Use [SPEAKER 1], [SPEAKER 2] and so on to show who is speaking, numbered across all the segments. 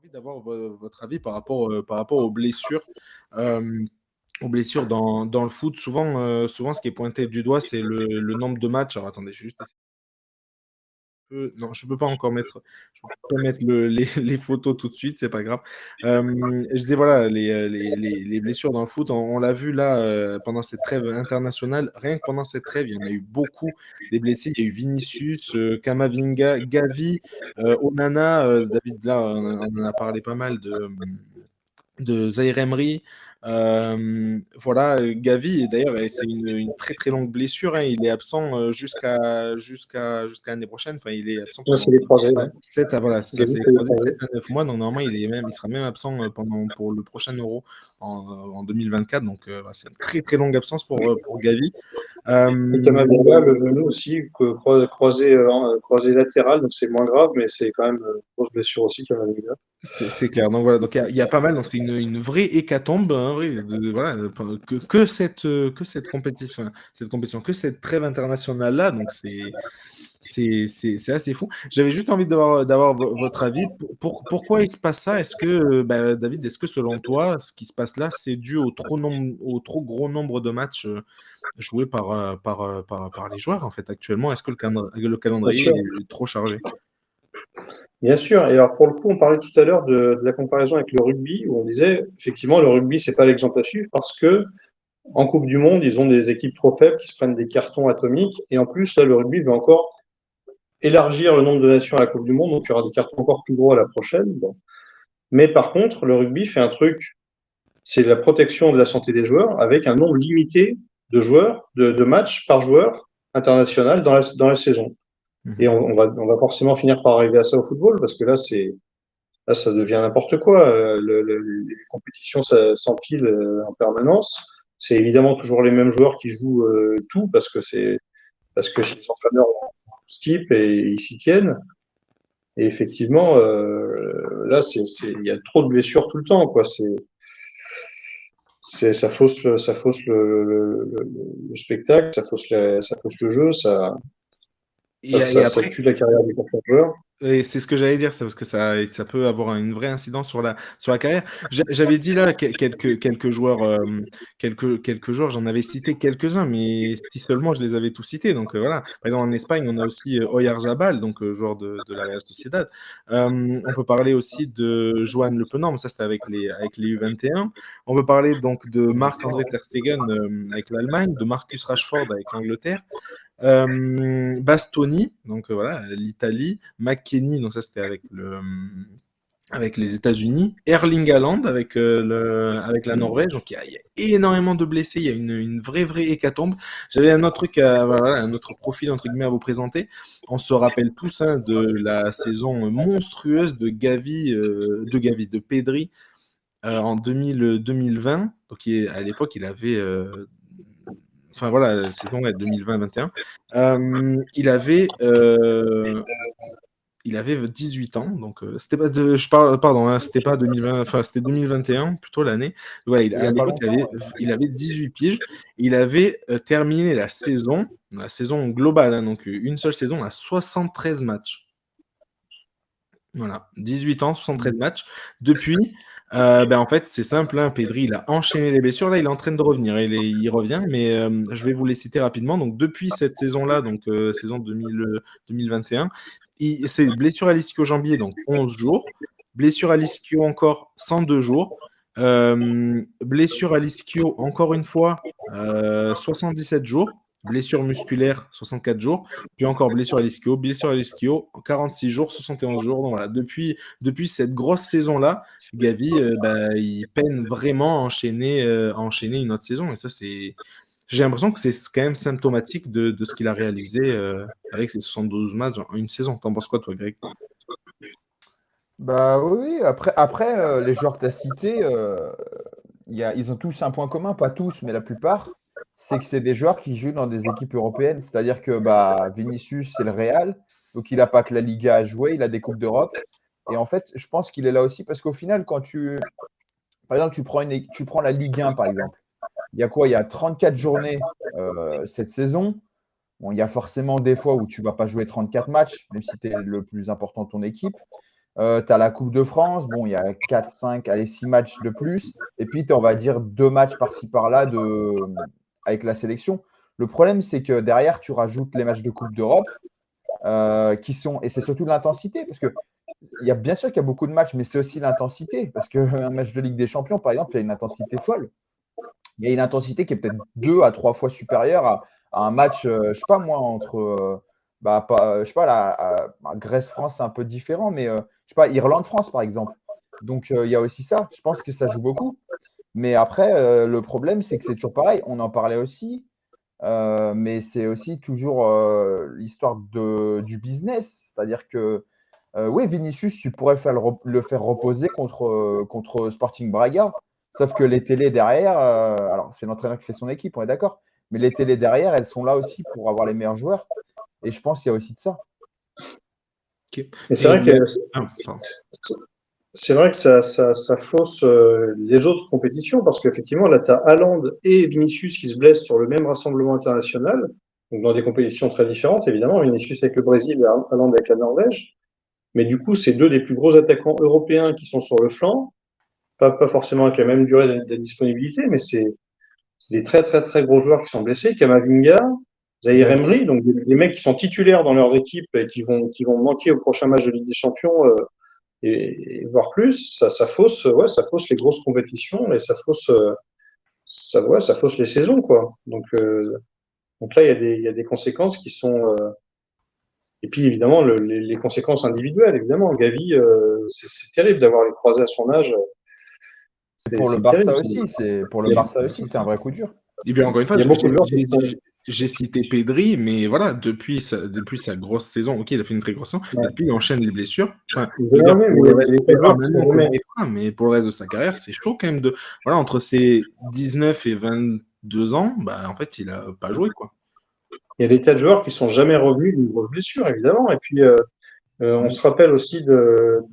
[SPEAKER 1] envie d'avoir votre avis par rapport aux blessures dans le foot. Souvent, ce qui est pointé du doigt, c'est le nombre de matchs. Alors, attendez, je vais juste essayer. Non, je peux pas encore mettre, je peux pas mettre les photos tout de suite, c'est pas grave. Je disais, voilà, les blessures dans le foot, on l'a vu là pendant cette trêve internationale. Rien que pendant cette trêve, il y en a eu beaucoup des blessés. Il y a eu Vinicius, Kamavinga, Gavi, Onana, David, là, on en a parlé pas mal de Zaïre Emery. Voilà, Gavi, et d'ailleurs, c'est une très très longue blessure, hein. Il est absent jusqu'à l'année prochaine. Enfin, il est absent
[SPEAKER 2] Ouais,
[SPEAKER 1] pendant
[SPEAKER 2] c'est les croisés, ouais.
[SPEAKER 1] 7 à, voilà, ça
[SPEAKER 2] Gavi,
[SPEAKER 1] s'est
[SPEAKER 2] c'est les
[SPEAKER 1] croisé
[SPEAKER 2] croisés.
[SPEAKER 1] 7 à 9 mois. Donc, normalement, il sera même absent pour le prochain Euro en 2024. Donc, voilà, c'est une très très longue absence pour Gavi.
[SPEAKER 2] Et
[SPEAKER 1] Euh,
[SPEAKER 2] Kamavinga, le genou aussi, croisé latéral, donc c'est moins grave, mais c'est quand même une grosse blessure aussi, Kamavinga.
[SPEAKER 1] c'est clair. Donc, voilà, donc il y a pas mal. Donc, c'est une vraie hécatombe, hein, voilà, que cette compétition, que cette trêve internationale-là. Donc, c'est assez fou. J'avais juste envie d'avoir votre avis. Pourquoi il se passe ça? Est-ce que, David, est-ce que selon toi, ce qui se passe là, c'est dû au trop gros nombre de matchs joués par les joueurs, en fait, actuellement? Est-ce que le
[SPEAKER 2] Bien
[SPEAKER 1] calendrier
[SPEAKER 2] sûr.
[SPEAKER 1] est trop chargé?
[SPEAKER 2] Bien sûr. Et alors, pour le coup, on parlait tout à l'heure de la comparaison avec le rugby, où on disait, effectivement, le rugby, c'est pas l'exemple à suivre parce que en Coupe du Monde, ils ont des équipes trop faibles qui se prennent des cartons atomiques. Et en plus, là, le rugby veut encore élargir le nombre de nations à la Coupe du Monde, donc il y aura des cartons encore plus gros à la prochaine. Bon. Mais par contre, le rugby fait un truc, c'est la protection de la santé des joueurs avec un nombre limité de joueurs, de matchs par joueur international dans la saison. Et
[SPEAKER 1] Mhm.
[SPEAKER 2] on va forcément finir par arriver à ça au football parce que là, ça devient n'importe quoi. Les compétitions s'empilent en permanence. C'est évidemment toujours les mêmes joueurs qui jouent tout parce que les entraîneurs ont skip et ils s'y tiennent. Et effectivement, là, il y a trop de blessures tout le temps, quoi. Ça fausse le spectacle, ça fausse le jeu, ça,
[SPEAKER 1] Et,
[SPEAKER 2] ça,
[SPEAKER 1] et
[SPEAKER 2] ça, ça
[SPEAKER 1] après,
[SPEAKER 2] tue la carrière des joueurs.
[SPEAKER 1] et c'est ce que j'allais dire, c'est parce que ça peut avoir une vraie incidence sur la carrière. J'avais dit là quelques joueurs, quelques joueurs, j'en avais cité quelques-uns, mais si seulement je les avais tous cités. Donc voilà. Par exemple, en Espagne, on a aussi Oyarzabal, donc joueur de la Real Sociedad. On peut parler aussi de Joan Le Penorme, ça c'était avec les U21. On peut parler donc de Marc-André Ter Stegen avec l'Allemagne, de Marcus Rashford avec l'Angleterre. Bastoni, donc voilà, l'Italie, McKennie, donc ça c'était avec les États-Unis, Erling Haaland avec la Norvège, donc il y a énormément de blessés, il y a une vraie hécatombe. J'avais un autre truc, voilà, un autre profil entre guillemets à vous présenter. On se rappelle tous hein, de la saison monstrueuse de Pedri en 2020. Donc à l'époque, il avait enfin voilà, saison ouais, 2020-21, il avait 18 ans, donc c'était pas pardon, hein, c'était pas 2020, enfin c'était 2021, plutôt l'année. Ouais,
[SPEAKER 3] Il y
[SPEAKER 1] à
[SPEAKER 3] a pas
[SPEAKER 1] l'époque,
[SPEAKER 3] longtemps.
[SPEAKER 1] il avait 18 piges. Il avait terminé la saison globale, hein, donc une seule saison à 73 matchs. Voilà, 18 ans, 73 matchs. Depuis, en fait, c'est simple, hein, Pedri, il a enchaîné les blessures. Là, il est en train de revenir. Il revient, mais je vais vous les citer rapidement. Donc, depuis cette saison-là, donc saison 2021, c'est blessure à l'ischio-jambier, donc 11 jours. Blessure à l'ischio encore 102 jours. Blessure à l'ischio encore une fois 77 jours. Blessure musculaire 64 jours. Puis encore blessure à l'ischio, 46 jours, 71 jours. Donc voilà, depuis cette grosse saison-là, Gavi, il peine vraiment à enchaîner une autre saison. Et ça, j'ai l'impression que c'est quand même symptomatique de ce qu'il a réalisé avec ses 72 matchs en une saison. T'en penses quoi, toi, Greg?
[SPEAKER 3] Bah oui, oui. Après les joueurs que tu as cités, ils ont tous un point commun, pas tous, mais la plupart, c'est que c'est des joueurs qui jouent dans des équipes européennes. C'est-à-dire que Vinicius, c'est le Real, donc il n'a pas que la Liga à jouer, il a des Coupes d'Europe. Et en fait, je pense qu'il est là aussi parce qu'au final, par exemple, tu prends la Ligue 1, par exemple. Il y a quoi? Il y a 34 journées cette saison. Bon, il y a forcément des fois où tu ne vas pas jouer 34 matchs, même si tu es le plus important de ton équipe. Tu as la Coupe de France. Bon, il y a 4, 5, allez, 6 matchs de plus. Et puis, tu as, on va dire, 2 matchs par-ci par-là avec la sélection. Le problème, c'est que derrière, tu rajoutes les matchs de Coupe d'Europe qui sont. Et c'est surtout l'intensité. Parce que bien sûr qu'il y a beaucoup de matchs, mais c'est aussi l'intensité. Parce qu'un match de Ligue des Champions, par exemple, il y a une intensité folle. Il y a une intensité qui est peut-être 2 à 3 fois supérieure à un match, je sais pas moi, entre je sais pas, Grèce-France, c'est un peu différent, mais je sais pas, Irlande-France, par exemple. Donc il y a aussi ça. Je pense que ça joue beaucoup. Mais après, le problème, c'est que c'est toujours pareil. On en parlait aussi, mais c'est aussi toujours l'histoire du business. C'est-à-dire que, oui, Vinicius, tu pourrais le faire reposer contre Sporting Braga. Sauf que les télés derrière, alors c'est l'entraîneur qui fait son équipe, on est d'accord. Mais les télés derrière, elles sont là aussi pour avoir les meilleurs joueurs. Et je pense qu'il y a aussi de ça.
[SPEAKER 1] Okay.
[SPEAKER 2] Et c'est vrai que c'est vrai que ça fausse les autres compétitions parce qu'effectivement, là, tu as Haaland et Vinicius qui se blessent sur le même rassemblement international, donc dans des compétitions très différentes, évidemment. Vinicius avec le Brésil et Haaland avec la Norvège. Mais du coup, c'est deux des plus gros attaquants européens qui sont sur le flanc. Pas forcément avec la même durée de disponibilité, mais c'est des très, très, très gros joueurs qui sont blessés. Kamavinga, Zahir Emery, donc des mecs qui sont titulaires dans leurs équipes et qui vont manquer au prochain match de Ligue des Champions et voire plus, ça fausse les grosses compétitions et ça fausse les saisons quoi. Donc là il y a des conséquences qui sont et puis évidemment les conséquences individuelles évidemment. Gavi c'est terrible d'avoir les croisés à son âge.
[SPEAKER 3] Pour le Barça aussi, c'est un vrai coup dur.
[SPEAKER 1] Et bien encore une fois,
[SPEAKER 2] il y a beaucoup de joueurs
[SPEAKER 1] j'ai cité Pedri, mais voilà, depuis sa grosse saison, ok, il a fait une très grosse saison, et puis il enchaîne les blessures. Enfin, mais pour le reste de sa carrière, c'est chaud quand même voilà, entre ses 19 et 22 ans, bah, en fait, il a pas joué, quoi.
[SPEAKER 2] Il y a des tas de joueurs qui sont jamais revenus d'une grosse blessure, évidemment. Et puis, on se rappelle aussi de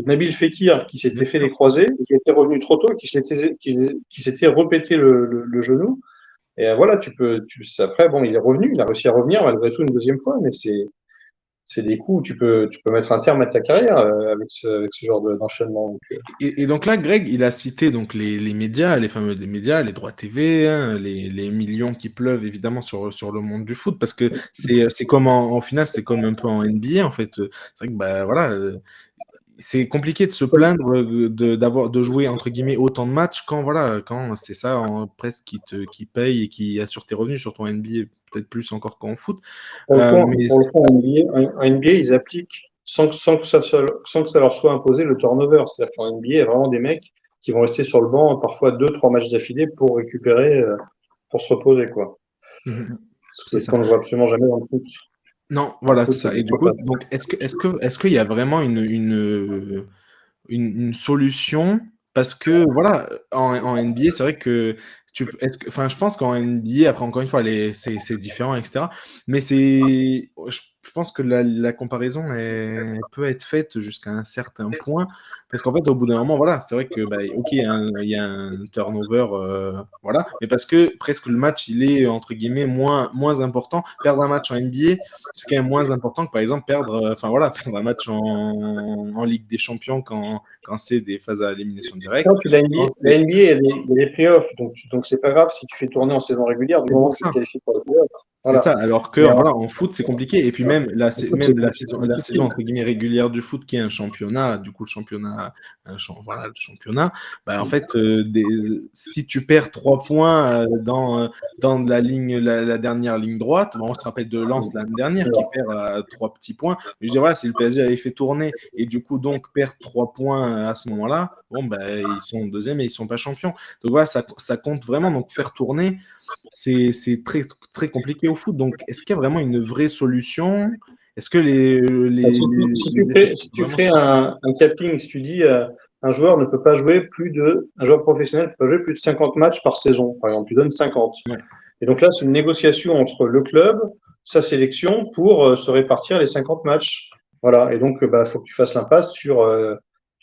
[SPEAKER 2] Nabil Fekir qui s'était fait des croisés, qui était revenu trop tôt, qui s'était répété le genou. Et voilà, après, bon, il est revenu, il a réussi à revenir malgré tout une deuxième fois, mais c'est des coups où tu peux mettre un terme à ta carrière avec ce genre d'enchaînement.
[SPEAKER 1] Et donc là, Greg, il a cité donc les médias, les fameux des médias, les droits TV, hein, les millions qui pleuvent évidemment sur le monde du foot, parce que c'est comme en finale, c'est comme un peu en NBA en fait. C'est vrai que bah voilà, c'est compliqué de se plaindre de jouer entre guillemets autant de matchs quand c'est ça presque qui paye et qui assure tes revenus sur ton NBA peut-être plus encore qu'en foot.
[SPEAKER 2] Pour le fond, en NBA, ils appliquent sans que ça leur soit imposé le turnover. C'est-à-dire qu'en NBA, il y a vraiment des mecs qui vont rester sur le banc parfois 2-3 matchs d'affilée pour récupérer, pour se reposer, quoi.
[SPEAKER 1] C'est ça.
[SPEAKER 2] Qu'on ne voit absolument jamais dans le foot.
[SPEAKER 1] Non, voilà, c'est ça. Et du coup, donc, est-ce qu'il y a vraiment une solution? Parce que, voilà, en NBA, c'est vrai que je pense qu'en NBA, après, encore une fois, c'est différent, etc. Mais je pense que la comparaison elle peut être faite jusqu'à un certain point. Parce qu'en fait, au bout d'un moment, voilà, c'est vrai que, bah, ok, il y a un turnover, voilà, mais parce que presque le match, il est, entre guillemets, moins important. Perdre un match en NBA, c'est quand même moins important que, par exemple, perdre un match en Ligue des Champions quand c'est des phases à élimination directe.
[SPEAKER 2] Non, puis la NBA, il y a des playoffs, donc c'est pas grave si tu fais tourner en saison régulière du moment que tu te qualifies pour les playoffs.
[SPEAKER 1] Voilà. C'est ça, alors que voilà, en foot, c'est compliqué. Et puis même la saison entre guillemets régulière du foot, qui est un championnat, du coup, le championnat, bah, en fait, si tu perds 3 points dans la dernière ligne droite, bon, on se rappelle de Lens l'année dernière qui perd à 3 petits points. Mais je dis, voilà, si le PSG avait fait tourner et du coup, donc, perd 3 points à ce moment-là, bon, bah, ils sont deuxième et ils sont pas champions. Donc voilà, ça compte vraiment. Donc, faire tourner, c'est très, très compliqué au foot. Donc, est-ce qu'il y a vraiment une vraie solution? Est-ce que
[SPEAKER 2] si tu fais un capping, si tu dis un joueur ne peut pas jouer un joueur professionnel ne peut pas jouer plus de 50 matchs par saison, par exemple, tu donnes 50. Ouais. Et donc là, c'est une négociation entre le club, sa sélection, pour se répartir les 50 matchs. Voilà. Et donc, faut que tu fasses l'impasse tu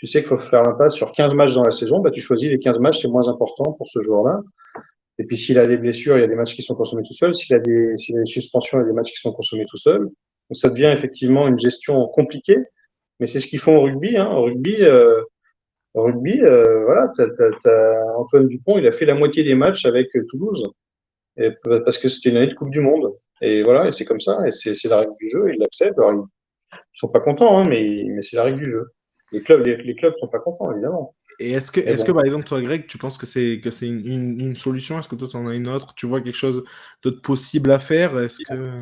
[SPEAKER 2] sais qu'il faut faire l'impasse sur 15 matchs dans la saison, tu choisis les 15 matchs, c'est moins important pour ce joueur-là. Et puis, s'il a des blessures, il y a des matchs qui sont consommés tout seuls. S'il a des suspensions, il y a des matchs qui sont consommés tout seuls. Donc, ça devient effectivement une gestion compliquée. Mais c'est ce qu'ils font au rugby. Hein. Au rugby, voilà, Antoine Dupont, il a fait la moitié des matchs avec Toulouse, parce que c'était une année de Coupe du Monde. Et voilà, et c'est comme ça, et c'est la règle du jeu, ils l'acceptent. Alors, ils sont pas contents, hein, mais c'est la règle du jeu. Les clubs sont pas contents, évidemment.
[SPEAKER 1] Et
[SPEAKER 2] Mais
[SPEAKER 1] est-ce que
[SPEAKER 2] bon.
[SPEAKER 1] par exemple, toi, Greg, tu penses que c'est une solution? Est-ce que toi, tu en as une autre? Tu vois quelque chose d'autre possible à faire? Est-ce que.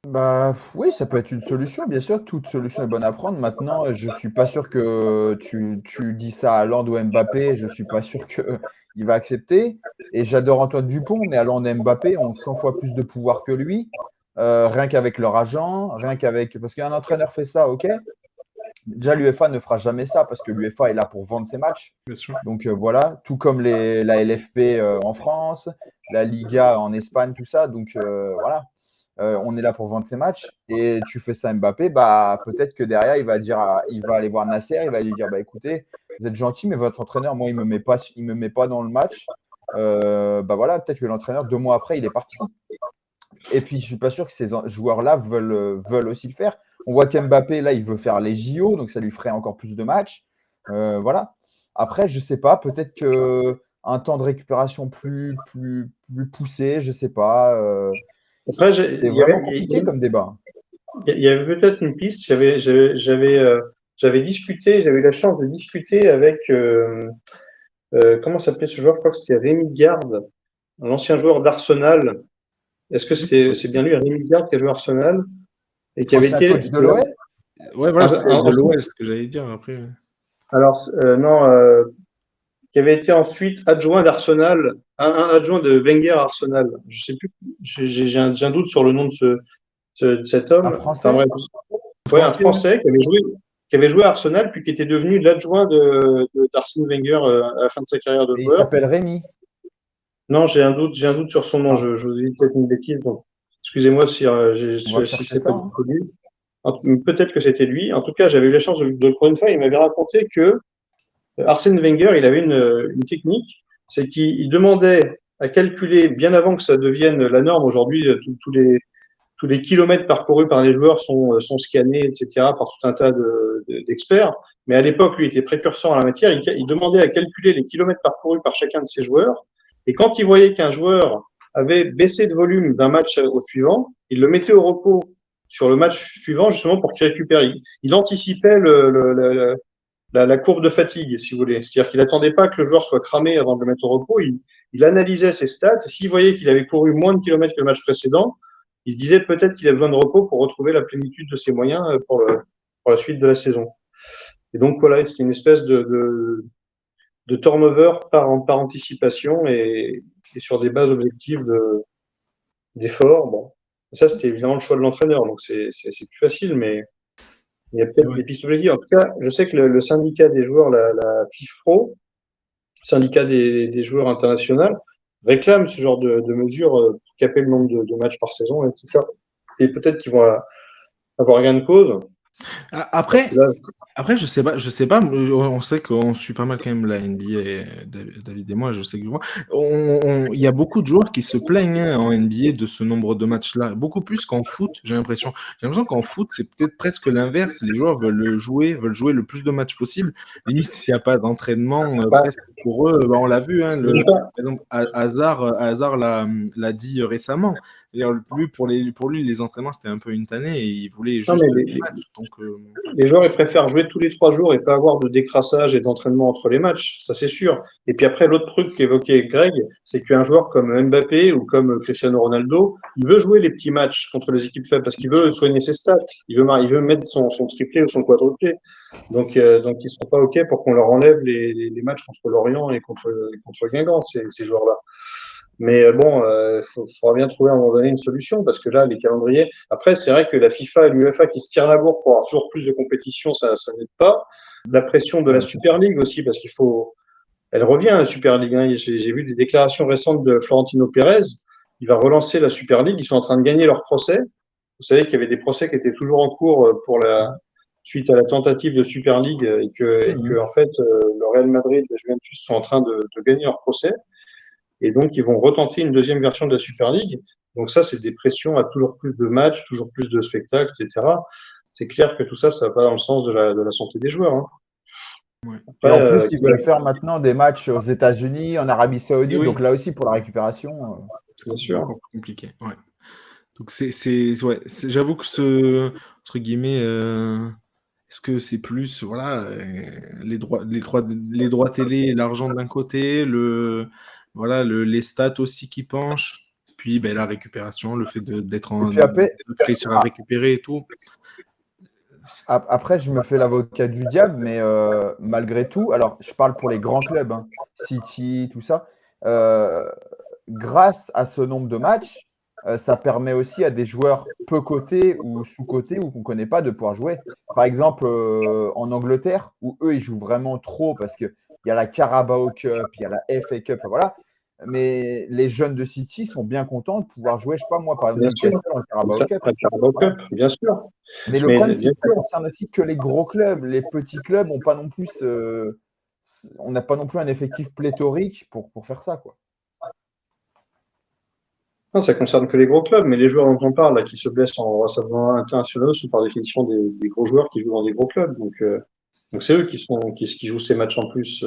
[SPEAKER 3] Bah oui, ça peut être une solution, bien sûr, toute solution est bonne à prendre. Maintenant, je suis pas sûr que tu dis ça à Haaland ou Mbappé, je suis pas sûr que il va accepter. Et j'adore Antoine Dupont, mais Haaland et Mbappé ont 100 fois plus de pouvoir que lui, rien qu'avec leur agent, rien qu'avec. Parce qu'un entraîneur fait ça, ok. Déjà, l'UEFA ne fera jamais ça parce que l'UEFA est là pour vendre ses matchs.
[SPEAKER 1] Bien sûr.
[SPEAKER 3] Donc voilà, tout comme la LFP en France, la Liga en Espagne, tout ça. Donc voilà. On est là pour vendre ses matchs et tu fais ça à Mbappé, bah peut-être que derrière il va aller voir Nasser, il va lui dire bah écoutez, vous êtes gentil, mais votre entraîneur, moi il me met pas dans le match. Bah voilà, peut-être que l'entraîneur 2 mois après il est parti. Et puis je suis pas sûr que ces joueurs-là veulent aussi le faire. On voit qu'Mbappé là il veut faire les JO, donc ça lui ferait encore plus de matchs. Voilà. Après je sais pas, peut-être que un temps de récupération plus poussé, je sais pas.
[SPEAKER 2] Après,
[SPEAKER 3] C'est vraiment compliqué comme débat.
[SPEAKER 2] il y avait peut-être une piste. J'avais discuté, j'avais eu la chance de discuter avec, comment s'appelait ce joueur? Je crois que c'était Rémi Garde, un ancien joueur d'Arsenal. Est-ce que
[SPEAKER 1] Oui, c'est
[SPEAKER 2] c'est
[SPEAKER 1] possible.
[SPEAKER 2] bien lui, Rémi Garde, qui a joué à Arsenal et qui avait
[SPEAKER 3] Ancien
[SPEAKER 2] été,
[SPEAKER 3] coach de l'OL?
[SPEAKER 1] Ouais, voilà,
[SPEAKER 2] un-
[SPEAKER 1] c'est
[SPEAKER 2] un-
[SPEAKER 1] de
[SPEAKER 2] ensuite,
[SPEAKER 1] l'OL, ce que j'allais dire après.
[SPEAKER 2] alors, non, qui avait été ensuite adjoint d'Arsenal, un adjoint de Wenger à Arsenal. Je sais plus, j'ai un doute sur le nom de de cet
[SPEAKER 3] Un
[SPEAKER 2] homme. Enfin
[SPEAKER 3] Français?
[SPEAKER 2] bref, ouais, un
[SPEAKER 1] Français, ouais.
[SPEAKER 2] Français qui avait joué à Arsenal, puis qui était devenu l'adjoint d'Arsène Wenger à la fin de sa carrière de
[SPEAKER 3] Et il
[SPEAKER 2] joueur.
[SPEAKER 3] s'appelle Rémi.
[SPEAKER 2] Non, j'ai un doute sur son nom.
[SPEAKER 3] Ah,
[SPEAKER 2] Je vous dis peut-être une bêtise. Donc, excusez-moi
[SPEAKER 3] on va
[SPEAKER 2] si
[SPEAKER 3] chercher
[SPEAKER 2] c'est
[SPEAKER 3] ça,
[SPEAKER 2] pas du
[SPEAKER 3] hein.
[SPEAKER 2] tout lui. Peut-être que c'était lui. En tout cas, j'avais eu la chance de le connaître une fois. Il m'avait raconté que Arsène Wenger, il avait une technique, c'est qu'il demandait à calculer bien avant que ça devienne la norme. Aujourd'hui, tous les kilomètres parcourus par les joueurs sont scannés, etc., par tout un tas d'experts. Mais à l'époque, lui était précurseur en la matière. Il demandait à calculer les kilomètres parcourus par chacun de ses joueurs. Et quand il voyait qu'un joueur avait baissé de volume d'un match au suivant, il le mettait au repos sur le match suivant, justement pour qu'il récupère. Il anticipait la courbe de fatigue, si vous voulez. C'est-à-dire qu'il n'attendait pas que le joueur soit cramé avant de le mettre au repos. Il analysait ses stats. Et s'il voyait qu'il avait couru moins de kilomètres que le match précédent, il se disait peut-être qu'il a besoin de repos pour retrouver la plénitude de ses moyens pour la suite de la saison. Et donc voilà, c'est une espèce de turnover par anticipation et sur des bases objectives d'effort. Bon, ça c'était évidemment le choix de l'entraîneur, donc c'est plus facile, mais il y a peut-être
[SPEAKER 1] Ouais.
[SPEAKER 2] des pistes objectives. En tout cas, je sais que le syndicat des joueurs, la FIFPro, syndicat des joueurs internationaux, réclame ce genre de mesures pour caper le nombre de matchs par saison, etc. Et peut-être qu'ils vont avoir gain de cause. Parce
[SPEAKER 1] Après,
[SPEAKER 2] que là,
[SPEAKER 1] Après, je sais pas, on sait qu'on suit pas mal quand même la NBA, David et moi, je sais que moi, il y a beaucoup de joueurs qui se plaignent hein, en NBA de ce nombre de matchs-là, beaucoup plus qu'en foot, j'ai l'impression. J'ai l'impression qu'en foot, c'est peut-être presque l'inverse, les joueurs veulent jouer le plus de matchs possible, limite s'il n'y a pas d'entraînement
[SPEAKER 2] bah,
[SPEAKER 1] presque pour eux, bah, on l'a vu, hein,
[SPEAKER 2] je dis pas,
[SPEAKER 1] par exemple, Hazard l'a dit récemment. C'est-à-dire, pour lui, les entraînements, c'était un peu une tannée et il voulait
[SPEAKER 2] non, mais
[SPEAKER 1] juste des matchs. Donc,
[SPEAKER 2] les joueurs, ils préfèrent jouer tous les 3 jours et pas avoir de décrassage et d'entraînement entre les matchs, ça c'est sûr. Et puis après, l'autre truc qu'évoquait Greg, c'est qu'un joueur comme Mbappé ou comme Cristiano Ronaldo, il veut jouer les petits matchs contre les équipes faibles parce qu'il veut soigner ses stats, il veut mettre son triplé ou son quadruplé. Donc ils seront pas OK pour qu'on leur enlève les matchs contre Lorient et contre Guingamp, ces joueurs-là. Mais bon, faudra bien trouver à un moment donné une solution parce que là, les calendriers. Après, c'est vrai que la FIFA et l'UEFA qui se tirent la bourre pour avoir toujours plus de compétitions, ça n'aide pas. La pression de la
[SPEAKER 3] Ouais,
[SPEAKER 2] Super League aussi, parce qu'il faut. Elle revient la Super League. Hein. J'ai vu des déclarations récentes de Florentino Pérez. Il va relancer la Super League. Ils sont en train de gagner leur procès. Vous savez qu'il y avait des procès qui étaient toujours en cours pour la suite à la tentative de Super League et que
[SPEAKER 3] Mhm.
[SPEAKER 2] en fait le Real Madrid et la Juventus sont en train de gagner leur procès. Et donc, ils vont retenter une deuxième version de la Super League. Donc ça, c'est des pressions à toujours plus de matchs, toujours plus de spectacles, etc. c'est clair que tout ça, ça va pas dans le sens de la santé des joueurs. Hein.
[SPEAKER 1] Ouais.
[SPEAKER 3] Et
[SPEAKER 2] Après,
[SPEAKER 3] en plus, ils veulent faire maintenant des matchs aux États-Unis, en Arabie
[SPEAKER 1] Et
[SPEAKER 3] Saoudite.
[SPEAKER 1] oui,
[SPEAKER 3] Donc là aussi, pour la récupération.
[SPEAKER 2] bien sûr.
[SPEAKER 1] encore plus compliqué. Ouais. Donc ouais, j'avoue que entre guillemets, est-ce que c'est plus, voilà, les droits télé, l'argent d'un côté, voilà, les stats aussi qui penchent, puis ben, la récupération, le fait
[SPEAKER 3] Et puis après,
[SPEAKER 1] de réussir à récupérer et tout.
[SPEAKER 3] après, je me fais l'avocat du diable, mais malgré tout, alors je parle pour les grands clubs, hein, City, tout ça, euh, grâce à ce nombre de matchs, ça permet aussi à des joueurs peu cotés ou sous-cotés ou qu'on ne connaît pas de pouvoir jouer. Par exemple, en Angleterre, où eux, ils jouent vraiment trop parce qu'il y a la Carabao Cup, il y a la FA Cup, enfin, voilà. Mais les jeunes de City sont bien contents de pouvoir jouer, je sais pas moi, par exemple,
[SPEAKER 2] Bien sûr.
[SPEAKER 3] Newcastle en Carabao Cup.
[SPEAKER 2] La Carabao
[SPEAKER 3] Voilà.
[SPEAKER 2] Cup, bien sûr.
[SPEAKER 3] Mais le
[SPEAKER 2] Mais
[SPEAKER 3] problème, c'est
[SPEAKER 2] bien
[SPEAKER 3] que ça
[SPEAKER 2] sûr.
[SPEAKER 3] concerne aussi que les gros clubs. Les petits clubs ont pas non plus on n'a pas non plus un effectif pléthorique pour faire ça, quoi.
[SPEAKER 2] Non, ça concerne que les gros clubs, mais les joueurs dont on parle, là, qui se blessent en rassemblement international, sont par définition des gros joueurs qui jouent dans des gros clubs. Donc c'est eux qui jouent ces matchs en plus,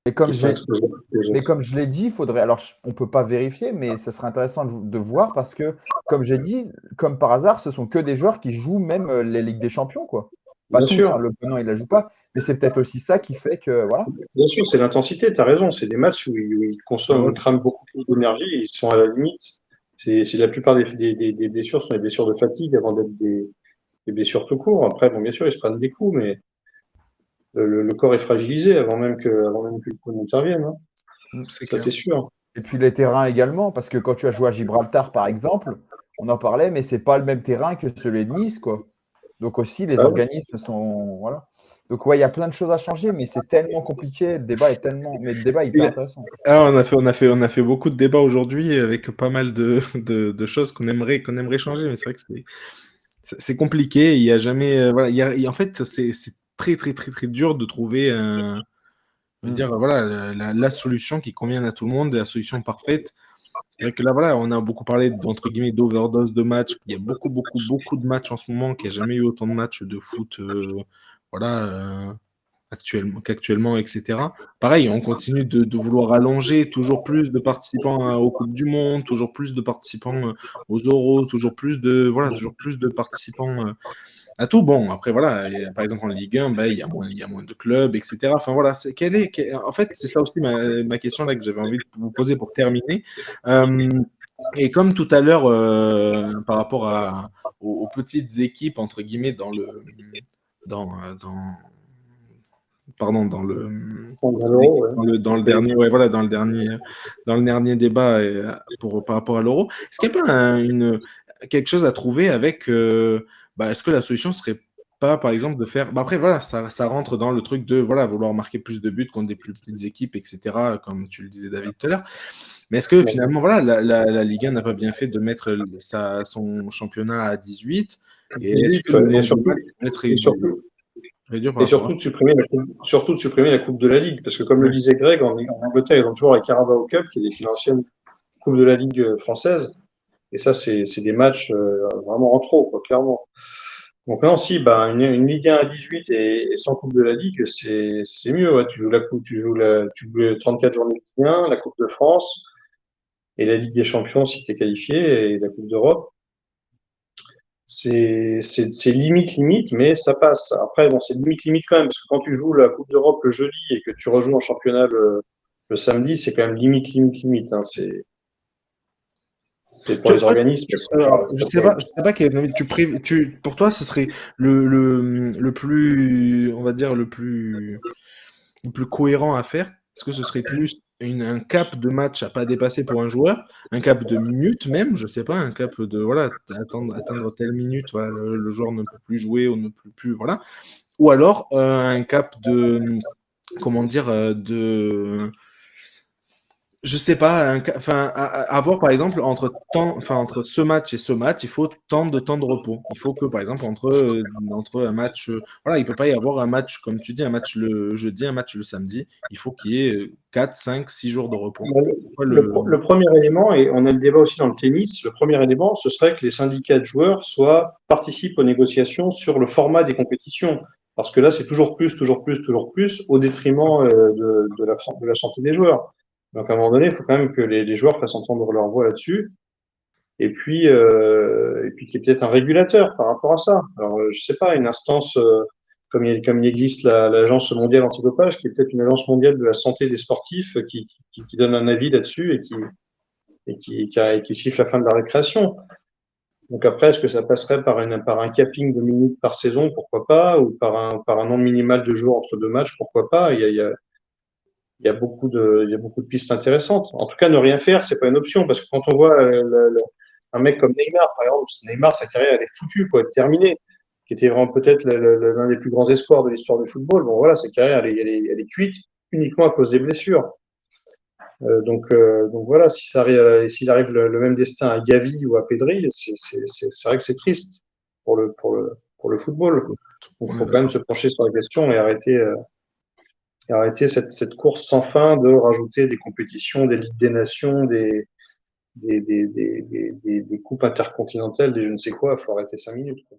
[SPEAKER 3] Et
[SPEAKER 2] qui
[SPEAKER 3] comme
[SPEAKER 2] sont
[SPEAKER 3] j'ai,
[SPEAKER 2] exposés aux
[SPEAKER 3] mais
[SPEAKER 2] autres.
[SPEAKER 3] comme je l'ai dit, il faudrait. Alors, on peut pas vérifier, mais ça serait intéressant de voir parce que, comme j'ai dit, comme par hasard, ce sont que des joueurs qui jouent même les Ligues des Champions, quoi. Pas
[SPEAKER 2] Bien
[SPEAKER 3] tous, hein,
[SPEAKER 2] sûr,
[SPEAKER 3] Le Penant, il la joue pas, mais c'est peut-être aussi ça qui fait que, voilà.
[SPEAKER 2] bien sûr, c'est l'intensité, tu as raison. C'est des matchs où ils
[SPEAKER 1] Ah
[SPEAKER 2] consomment,
[SPEAKER 1] ouais.
[SPEAKER 2] ils crament beaucoup plus d'énergie et ils sont à la limite. C'est la plupart des blessures sont des blessures de fatigue avant d'être des blessures tout court. Après, bon, bien sûr, ils se prennent des coups, mais le corps est fragilisé avant même que le coup n'intervienne. Hein.
[SPEAKER 1] C'est
[SPEAKER 2] Ça,
[SPEAKER 1] clair.
[SPEAKER 2] c'est sûr.
[SPEAKER 3] Et puis les terrains également, parce que quand tu as joué à Gibraltar, par exemple, on en parlait, mais c'est pas le même terrain que celui de Nice, quoi. Donc aussi, les
[SPEAKER 2] Ah ouais.
[SPEAKER 3] organismes sont. Voilà. Donc ouais, il y a plein de choses à changer, mais c'est tellement compliqué. Le débat est tellement. Mais le débat est hyper intéressant.
[SPEAKER 1] Ah, on a fait beaucoup de débats aujourd'hui avec pas mal de choses qu'on aimerait changer, mais c'est vrai que c'est compliqué. Il y a jamais, voilà, en fait, c'est très, très, très, très dur de trouver je veux
[SPEAKER 3] Mm.
[SPEAKER 1] dire, voilà, la solution qui convient à tout le monde, la solution parfaite. C'est vrai que là, voilà, on a beaucoup parlé d'entre guillemets d'overdose de matchs. Il y a beaucoup, beaucoup, beaucoup de matchs en ce moment, qu'il n'y a jamais eu autant de matchs de foot, voilà, qu'actuellement, etc. Pareil, on continue de vouloir allonger toujours plus de participants aux Coupes du Monde, toujours plus de participants aux Euros, toujours plus de participants à tout. Bon, après, voilà, par exemple en Ligue 1, ben, il y a moins de clubs, etc. Enfin, voilà, en fait, c'est ça aussi ma question là que j'avais envie de vous poser pour terminer. Euh, et comme tout à l'heure, par rapport aux petites équipes, entre guillemets, dans, pardon,
[SPEAKER 2] On a l'euro, ouais.
[SPEAKER 1] dans le dernier, ouais, voilà, dans le dernier débat par rapport à l'euro. Est-ce qu'il n'y a pas quelque chose à trouver avec, est-ce que la solution serait pas, par exemple, de faire, après, voilà, ça rentre dans le truc de, voilà, vouloir marquer plus de buts contre des plus petites équipes, etc., comme tu le disais, David, tout à l'heure. Mais est-ce que finalement, voilà, la Ligue 1 n'a pas bien fait de mettre son championnat à 18? Et est-ce
[SPEAKER 2] 18,
[SPEAKER 1] que le
[SPEAKER 2] ouais.
[SPEAKER 1] nombre de matchs pourrait se
[SPEAKER 2] Et surtout,
[SPEAKER 1] réduire par
[SPEAKER 2] et
[SPEAKER 1] rapport à
[SPEAKER 2] surtout de supprimer la coupe de la Ligue. Parce que comme le
[SPEAKER 1] ça?
[SPEAKER 2] disait Greg, en Angleterre, ils ont toujours la Carabao Cup, qui est une ancienne coupe de la Ligue française. Et ça, c'est des matchs vraiment en trop, quoi, clairement. Donc non, si, bah, une Ligue 1 à 18 et sans Coupe de la Ligue, c'est mieux. Ouais. Tu joues la coupe, tu joues les 34 journées de Ligue 1, la Coupe de France et la Ligue des Champions si tu es qualifié et la Coupe d'Europe. C'est limite, mais ça passe. Après, bon, c'est limite quand même, parce que quand tu joues la Coupe d'Europe le jeudi et que tu rejoues en championnat le samedi, c'est quand même limite. Hein. C'est pour les
[SPEAKER 1] Toi,
[SPEAKER 2] organismes.
[SPEAKER 1] alors, je sais pas pour toi, ce serait le plus, on va dire, le plus cohérent à faire. Est-ce que ce serait plus un cap de match à pas dépasser pour un joueur, un cap de minutes même, je sais pas, un cap de, voilà, atteindre telle minute, voilà, le joueur ne peut plus jouer ou ne peut plus, voilà. Ou alors un cap de, comment dire, Je sais pas, enfin, à voir par exemple entre ce match et ce match, il faut tant de temps de repos. Il faut que par exemple entre un match, voilà, il peut pas y avoir un match comme tu dis, un match le jeudi, un match le samedi. Il faut qu'il y ait 4, 5, 6 jours de repos. C'est quoi
[SPEAKER 2] Le premier élément, et on a le débat aussi dans le tennis, le premier élément, ce serait que les syndicats de joueurs participent aux négociations sur le format des compétitions. Parce que là, c'est toujours plus, toujours plus, toujours plus, au détriment de la santé des joueurs. Donc à un moment donné, il faut quand même que les joueurs fassent entendre leur voix là-dessus. Et puis qu'il y ait peut-être un régulateur par rapport à ça. Alors, je sais pas, une instance comme il existe l'agence mondiale antidopage, qui est peut-être une agence mondiale de la santé des sportifs qui donne un avis là-dessus et qui siffle la fin de la récréation. Donc après, est-ce que ça passerait par un capping de minutes par saison, pourquoi pas, ou par un nombre minimal de jours entre deux matchs, pourquoi pas. Il y a beaucoup de pistes intéressantes. En tout cas, ne rien faire, c'est pas une option, parce que quand on voit un mec comme Neymar, par exemple, Neymar, sa carrière, elle est foutue, quoi, elle est terminée, qui était vraiment peut-être l'un des plus grands espoirs de l'histoire du football. Bon, voilà, sa carrière, elle est cuite uniquement à cause des blessures. Donc voilà, si ça arrive, s'il arrive le même destin à Gavi ou à Pedri, c'est vrai que c'est triste pour le football. Donc, il
[SPEAKER 1] On est
[SPEAKER 2] faut quand même
[SPEAKER 1] d'accord.
[SPEAKER 2] se pencher sur la question et arrêter cette course sans fin de rajouter des compétitions, des ligues des nations, des coupes intercontinentales, des je ne sais quoi. Il faut arrêter 5 minutes, quoi.